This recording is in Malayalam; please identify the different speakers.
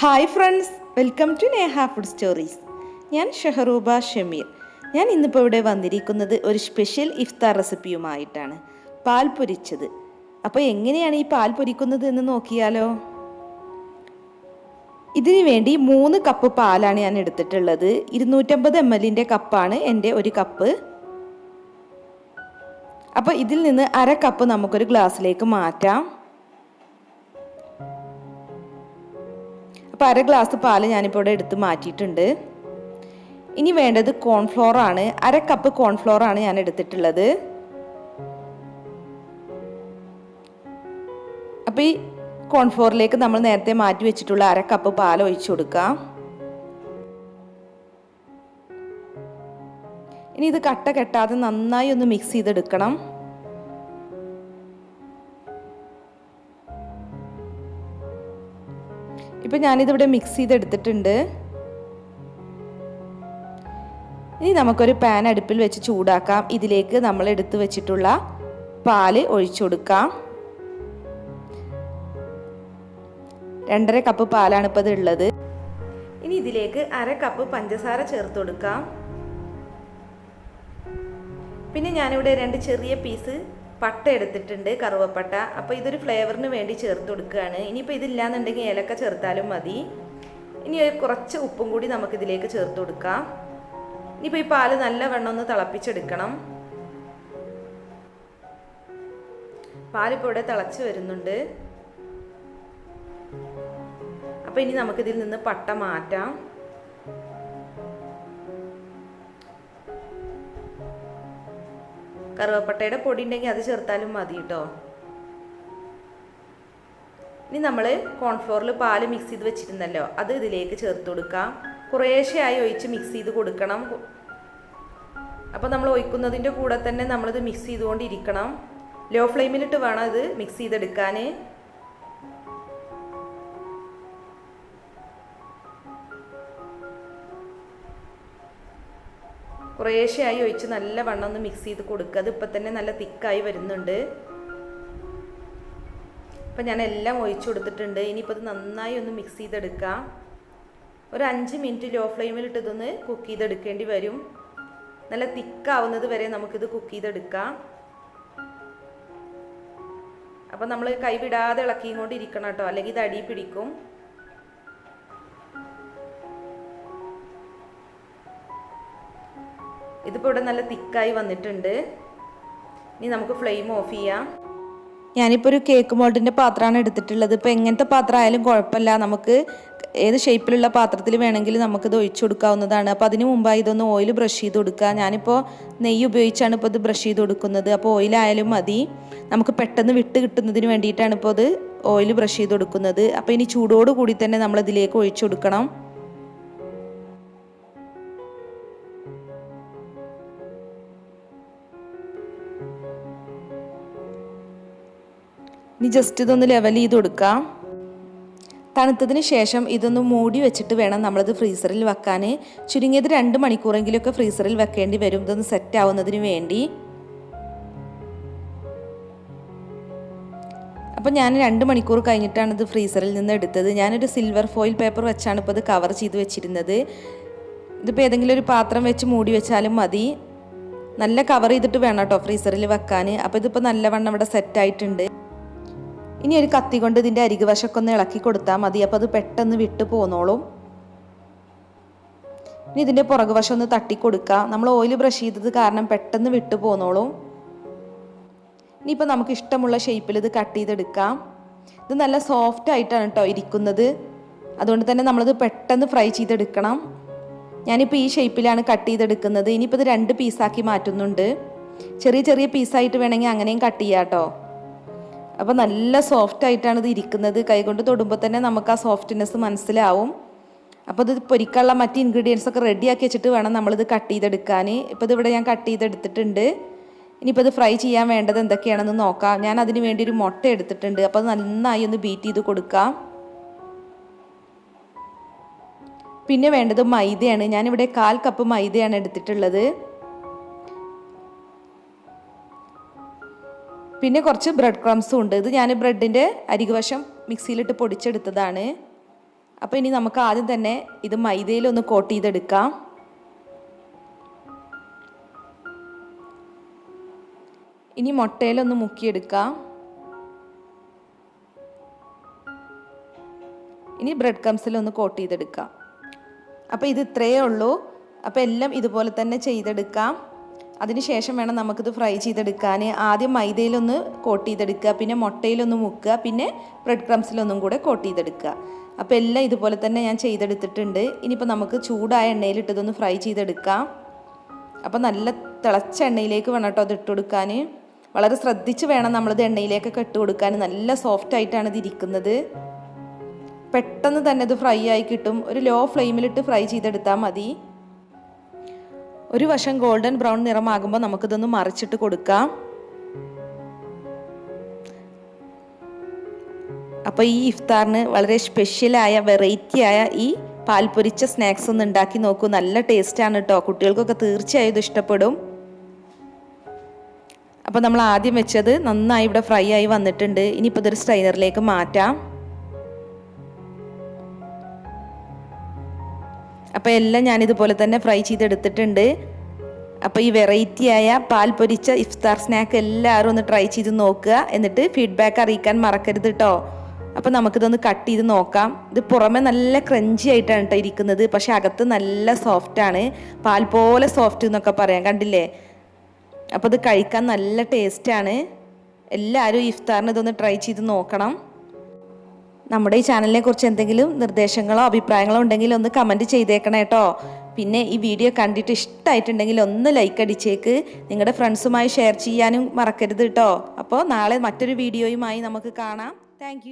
Speaker 1: Hi friends, welcome to Neha food stories. ഞാൻ ഷെഹറൂബ ഷമീർ. ഞാൻ ഇന്നിപ്പോൾ ഇവിടെ വന്നിരിക്കുന്നത് ഒരു സ്പെഷ്യൽ ഇഫ്താർ റെസിപ്പിയുമായിട്ടാണ്, പാൽ പൊരിച്ചത്. അപ്പോൾ എങ്ങനെയാണ് ഈ പാൽ പൊരിക്കുന്നത് എന്ന് നോക്കിയാലോ. ഇതിനു വേണ്ടി 3 കപ്പ് പാലാണ് ഞാൻ എടുത്തിട്ടുള്ളത്. 250 ml കപ്പാണ് എൻ്റെ ഒരു കപ്പ്. അപ്പോൾ ഇതിൽ നിന്ന് 1/2 കപ്പ് നമുക്കൊരു ഗ്ലാസ്സിലേക്ക് മാറ്റാം. അപ്പോൾ 1/2 ഗ്ലാസ് പാൽ ഞാനിപ്പോൾ ഇവിടെ എടുത്ത് മാറ്റിയിട്ടുണ്ട്. ഇനി വേണ്ടത് കോൺഫ്ലോർ ആണ്. 1/2 കപ്പ് കോൺഫ്ലോർ ആണ് ഞാൻ എടുത്തിട്ടുള്ളത്. അപ്പോൾ ഈ കോൺഫ്ലോറിലേക്ക് നമ്മൾ നേരത്തെ മാറ്റി വെച്ചിട്ടുള്ള 1/2 കപ്പ് പാൽ ഒഴിച്ചു കൊടുക്കാം. ഇനി ഇത് കട്ട കെട്ടാതെ നന്നായി ഒന്ന് മിക്സ് ചെയ്തെടുക്കണം. ഇപ്പം ഞാനിതിവിടെ മിക്സ് ചെയ്തെടുത്തിട്ടുണ്ട്. ഇനി നമുക്കൊരു പാൻ അടുപ്പിൽ വെച്ച് ചൂടാക്കാം. ഇതിലേക്ക് നമ്മൾ എടുത്ത് വെച്ചിട്ടുള്ള പാല് ഒഴിച്ചു കൊടുക്കാം. 2.5 കപ്പ് പാലാണ് ഇപ്പോൾ ഇത് ഉള്ളത്. ഇനി ഇതിലേക്ക് 1/2 കപ്പ് പഞ്ചസാര ചേർത്ത് കൊടുക്കാം. പിന്നെ ഞാനിവിടെ 2 ചെറിയ പീസ് പട്ട എടുത്തിട്ടുണ്ട്, കറുവപ്പട്ട. അപ്പോൾ ഇതൊരു ഫ്ലേവറിന് വേണ്ടി ചേർത്ത് കൊടുക്കുകയാണ്. ഇനിയിപ്പോൾ ഇതില്ലാന്നുണ്ടെങ്കിൽ ഏലക്ക ചേർത്താലും മതി. ഇനി കുറച്ച് ഉപ്പും കൂടി നമുക്കിതിലേക്ക് ചേർത്ത് കൊടുക്കാം. ഇനിയിപ്പോൾ ഈ പാല് നല്ലവണ്ണം ഒന്ന് തിളപ്പിച്ചെടുക്കണം. പാലിപ്പോൾ ഇവിടെ തിളച്ച് വരുന്നുണ്ട്. അപ്പോൾ ഇനി നമുക്കിതിൽ നിന്ന് പട്ട മാറ്റാം. കറുവപ്പട്ടയുടെ പൊടി ഉണ്ടെങ്കിൽ അത് ചേർത്താലും മതി കേട്ടോ. ഇനി നമ്മൾ കോൺഫ്ലോറിൽ പാല് മിക്സ് ചെയ്ത് വെച്ചിരുന്നല്ലോ, അത് ഇതിലേക്ക് ചേർത്ത് കൊടുക്കാം. കുറേശ്ശെയായി ഒഴിച്ച് മിക്സ് ചെയ്ത് കൊടുക്കണം. അപ്പോൾ നമ്മൾ ഒഴിക്കുന്നതിൻ്റെ കൂടെ തന്നെ നമ്മളിത് മിക്സ് ചെയ്തുകൊണ്ടിരിക്കണം. ലോ ഫ്ലെയിമിലിട്ട് വേണം ഇത് മിക്സ് ചെയ്തെടുക്കാൻ. കുറേശ്ശെയായി ഒഴിച്ച് നല്ല വണ്ണം ഒന്ന് മിക്സ് ചെയ്ത് കൊടുക്കുക. അത് ഇപ്പം തന്നെ നല്ല തിക്കായി വരുന്നുണ്ട്. അപ്പം ഞാൻ എല്ലാം ഒഴിച്ചു കൊടുത്തിട്ടുണ്ട്. ഇനിയിപ്പോൾ ഇത് നന്നായി ഒന്ന് മിക്സ് ചെയ്തെടുക്കാം. ഒരു 5 മിനിറ്റ് ലോ ഫ്ലെയിമിലിട്ട് ഇതൊന്ന് കുക്ക് ചെയ്തെടുക്കേണ്ടി വരും. നല്ല തിക്കാവുന്നത് വരെ നമുക്കിത് കുക്ക് ചെയ്തെടുക്കാം. അപ്പം നമ്മൾ കൈ വിടാതെ ഇളക്കിയും കൊണ്ടിരിക്കണം കേട്ടോ, അല്ലെങ്കിൽ ഇത് അടി പിടിക്കും. ഇതിപ്പോൾ ഇവിടെ നല്ല തിക്കായി വന്നിട്ടുണ്ട്. ഇനി നമുക്ക് ഫ്ലെയിം ഓഫ് ചെയ്യാം. ഞാനിപ്പോൾ ഒരു കേക്ക് മോൾഡിൻ്റെ പാത്രമാണ് എടുത്തിട്ടുള്ളത്. ഇപ്പോൾ എങ്ങനത്തെ പാത്രം ആയാലും കുഴപ്പമില്ല, നമുക്ക് ഏത് ഷേപ്പിലുള്ള പാത്രത്തിൽ വേണമെങ്കിൽ നമുക്കിത് ഒഴിച്ചു കൊടുക്കാവുന്നതാണ്. അപ്പോൾ അതിന് മുമ്പായി ഇതൊന്ന് ഓയിൽ ബ്രഷ് ചെയ്ത് കൊടുക്കുക. ഞാനിപ്പോൾ നെയ്യ് ഉപയോഗിച്ചാണ് ഇപ്പോൾ ഇത് ബ്രഷ് ചെയ്ത് കൊടുക്കുന്നത്. അപ്പോൾ ഓയിലായാലും മതി, നമുക്ക് പെട്ടെന്ന് വിട്ട് കിട്ടുന്നതിന് വേണ്ടിയിട്ടാണ് ഇപ്പോൾ ഇത് ഓയിൽ ബ്രഷ് ചെയ്ത് കൊടുക്കുന്നത്. അപ്പോൾ ഇനി ചൂടോട് കൂടി തന്നെ നമ്മളിതിലേക്ക് ഒഴിച്ചു കൊടുക്കണം. ഇനി ജസ്റ്റ് ഇതൊന്ന് ലെവൽ ചെയ്ത് കൊടുക്കാം. തണുത്തതിന് ശേഷം ഇതൊന്ന് മൂടി വെച്ചിട്ട് വേണം നമ്മളിത് ഫ്രീസറിൽ വെക്കാൻ. ചുരുങ്ങിയത് 2 മണിക്കൂറെങ്കിലുമൊക്കെ ഫ്രീസറിൽ വെക്കേണ്ടി വരും, ഇതൊന്ന് സെറ്റ് ആവുന്നതിന് വേണ്ടി. അപ്പോൾ ഞാൻ 2 മണിക്കൂർ കഴിഞ്ഞിട്ടാണ് ഇത് ഫ്രീസറിൽ നിന്ന് എടുത്തത്. ഞാനൊരു സിൽവർ ഫോയിൽ പേപ്പർ വെച്ചാണ് ഇപ്പോൾ ഇത് കവർ ചെയ്ത് വെച്ചിരുന്നത്. ഇതിപ്പോൾ ഏതെങ്കിലും ഒരു പാത്രം വെച്ച് മൂടി വെച്ചാലും മതി. നല്ല കവർ ചെയ്തിട്ട് വേണം കേട്ടോ ഫ്രീസറിൽ വെക്കാൻ. അപ്പോൾ ഇതിപ്പോൾ നല്ലവണ്ണം ഇവിടെ സെറ്റായിട്ടുണ്ട്. ഇനി ഒരു കത്തി കൊണ്ട് ഇതിൻ്റെ അരികുവശമൊക്കെ ഒന്ന് ഇളക്കി കൊടുത്താൽ മതി. അപ്പോൾ അത് പെട്ടെന്ന് വിട്ട് പോന്നോളും. ഇനി ഇതിൻ്റെ പുറകുവശം ഒന്ന് തട്ടിക്കൊടുക്കുക. നമ്മൾ ഓയിൽ ബ്രഷ് ചെയ്തത് കാരണം പെട്ടെന്ന് വിട്ട് പോന്നോളും. ഇനിയിപ്പോൾ നമുക്ക് ഇഷ്ടമുള്ള ഷേപ്പിൽ ഇത് കട്ട് ചെയ്തെടുക്കാം. ഇത് നല്ല സോഫ്റ്റ് ആയിട്ടാണ് കേട്ടോ ഇരിക്കുന്നത്, അതുകൊണ്ട് തന്നെ നമ്മളിത് പെട്ടെന്ന് ഫ്രൈ ചെയ്തെടുക്കണം. ഞാനിപ്പോൾ ഈ ഷേപ്പിലാണ് കട്ട് ചെയ്തെടുക്കുന്നത്. ഇനിയിപ്പോൾ ഇത് 2 പീസാക്കി മാറ്റുന്നുണ്ട്. ചെറിയ ചെറിയ പീസായിട്ട് വേണമെങ്കിൽ അങ്ങനെയും കട്ട് ചെയ്യാം കേട്ടോ. അപ്പോൾ നല്ല സോഫ്റ്റ് ആയിട്ടാണ് ഇത് ഇരിക്കുന്നത്. കൈകൊണ്ട് തൊടുമ്പോൾ തന്നെ നമുക്ക് ആ സോഫ്റ്റ്നെസ് മനസ്സിലാവും. അപ്പോൾ ഇത് പൊരിക്കാനുള്ള മറ്റ് ഇൻഗ്രീഡിയൻസ് ഒക്കെ റെഡിയാക്കി വെച്ചിട്ട് വേണം നമ്മളിത് കട്ട് ചെയ്തെടുക്കാൻ. ഇപ്പോൾ ഇതിവിടെ ഞാൻ കട്ട് ചെയ്തെടുത്തിട്ടുണ്ട്. ഇനിയിപ്പോൾ ഇത് ഫ്രൈ ചെയ്യാൻ വേണ്ടത് എന്തൊക്കെയാണെന്ന് നോക്കാം. ഞാൻ അതിന് വേണ്ടി ഒരു മുട്ട എടുത്തിട്ടുണ്ട്. അപ്പോൾ അത് നന്നായി ഒന്ന് ബീറ്റ് ചെയ്ത് കൊടുക്കാം. പിന്നെ വേണ്ടത് മൈദയാണ്. ഞാനിവിടെ 1/4 കപ്പ് മൈദയാണ് എടുത്തിട്ടുള്ളത്. പിന്നെ കുറച്ച് ബ്രെഡ് ക്രംസും ഉണ്ട്. ഇത് ഞാൻ ബ്രെഡിൻ്റെ അരികുവശം മിക്സിയിലിട്ട് പൊടിച്ചെടുത്തതാണ്. അപ്പോൾ ഇനി നമുക്ക് ആദ്യം തന്നെ ഇത് മൈദയിലൊന്ന് കോട്ട് ചെയ്തെടുക്കാം. ഇനി മുട്ടയിലൊന്ന് മുക്കിയെടുക്കാം. ഇനി ബ്രെഡ് ക്രംസിലൊന്ന് കോട്ട് ചെയ്തെടുക്കാം. അപ്പോൾ ഇത് ഇത്രയേ ഉള്ളൂ. അപ്പോൾ എല്ലാം ഇതുപോലെ തന്നെ ചെയ്തെടുക്കാം. അതിനുശേഷം വേണം നമുക്കിത് ഫ്രൈ ചെയ്തെടുക്കാൻ. ആദ്യം മൈദയിലൊന്ന് കോട്ട് ചെയ്തെടുക്കുക, പിന്നെ മുട്ടയിലൊന്ന് മുക്കുക, പിന്നെ ബ്രെഡ് ക്രംസിലൊന്നും കൂടെ കോട്ട് ചെയ്തെടുക്കുക. അപ്പോൾ എല്ലാം ഇതുപോലെ തന്നെ ഞാൻ ചെയ്തെടുത്തിട്ടുണ്ട്. ഇനിയിപ്പോൾ നമുക്ക് ചൂടായ എണ്ണയിലിട്ട് ഇതൊന്ന് ഫ്രൈ ചെയ്തെടുക്കാം. അപ്പോൾ നല്ല തിളച്ച എണ്ണയിലേക്ക് വേണം കേട്ടോ അത് ഇട്ട് കൊടുക്കാൻ. വളരെ ശ്രദ്ധിച്ച് വേണം നമ്മളിത് എണ്ണയിലേക്കൊക്കെ ഇട്ട് കൊടുക്കാൻ. നല്ല സോഫ്റ്റ് ആയിട്ടാണ് ഇത് ഇരിക്കുന്നത്. പെട്ടെന്ന് തന്നെ ഇത് ഫ്രൈ ആയി കിട്ടും. ഒരു ലോ ഫ്ലെയിമിലിട്ട് ഫ്രൈ ചെയ്തെടുത്താൽ മതി. ഒരു വശം ഗോൾഡൻ ബ്രൗൺ നിറമാകുമ്പോൾ നമുക്കിതൊന്ന് മറിച്ചിട്ട് കൊടുക്കാം. അപ്പോൾ ഈ ഇഫ്താറിന് വളരെ സ്പെഷ്യലായ വെറൈറ്റിയായ ഈ പാൽ പൊരിച്ച സ്നാക്സ് ഒന്ന് ഉണ്ടാക്കി നോക്കൂ. നല്ല ടേസ്റ്റാണ് കേട്ടോ. കുട്ടികൾക്കൊക്കെ തീർച്ചയായും ഇത് ഇഷ്ടപ്പെടും. അപ്പോൾ നമ്മൾ ആദ്യം വെച്ചത് നന്നായി ഇവിടെ ഫ്രൈ ആയി വന്നിട്ടുണ്ട്. ഇനിയിപ്പോൾ ഇതൊരു സ്ട്രെയിനറിലേക്ക് മാറ്റാം. അപ്പോൾ എല്ലാം ഞാനിതുപോലെ തന്നെ ഫ്രൈ ചെയ്തെടുത്തിട്ടുണ്ട്. അപ്പോൾ ഈ വെറൈറ്റിയായ പാൽ പൊരിച്ച ഇഫ്താർ സ്നാക്ക് എല്ലാവരും ഒന്ന് ട്രൈ ചെയ്ത് നോക്കുക. എന്നിട്ട് ഫീഡ്ബാക്ക് അറിയിക്കാൻ മറക്കരുത് കേട്ടോ. അപ്പോൾ നമുക്കിതൊന്ന് കട്ട് ചെയ്ത് നോക്കാം. ഇത് പുറമെ നല്ല ക്രഞ്ചി ആയിട്ടാണ് കേട്ടോ ഇരിക്കുന്നത്, പക്ഷെ അകത്ത് നല്ല സോഫ്റ്റാണ്. പാൽ പോലെ സോഫ്റ്റ് എന്നൊക്കെ പറയാം, കണ്ടില്ലേ? അപ്പോൾ ഇത് കഴിക്കാൻ നല്ല ടേസ്റ്റാണ്. എല്ലാവരും ഇഫ്താറിന് ഇതൊന്ന് ട്രൈ ചെയ്ത് നോക്കണം. നമ്മുടെ ഈ ചാനലിനെ കുറിച്ച് എന്തെങ്കിലും നിർദ്ദേശങ്ങളോ അഭിപ്രായങ്ങളോ ഉണ്ടെങ്കിൽ ഒന്ന് കമൻറ്റ് ചെയ്തേക്കണം കേട്ടോ. പിന്നെ ഈ വീഡിയോ കണ്ടിട്ട് ഇഷ്ടമായിട്ടുണ്ടെങ്കിൽ ഒന്ന് ലൈക്ക് അടിച്ചേക്ക്. നിങ്ങളുടെ ഫ്രണ്ട്സുമായി ഷെയർ ചെയ്യാനും മറക്കരുത് കേട്ടോ. അപ്പോൾ നാളെ മറ്റൊരു വീഡിയോയുമായി നമുക്ക് കാണാം. താങ്ക്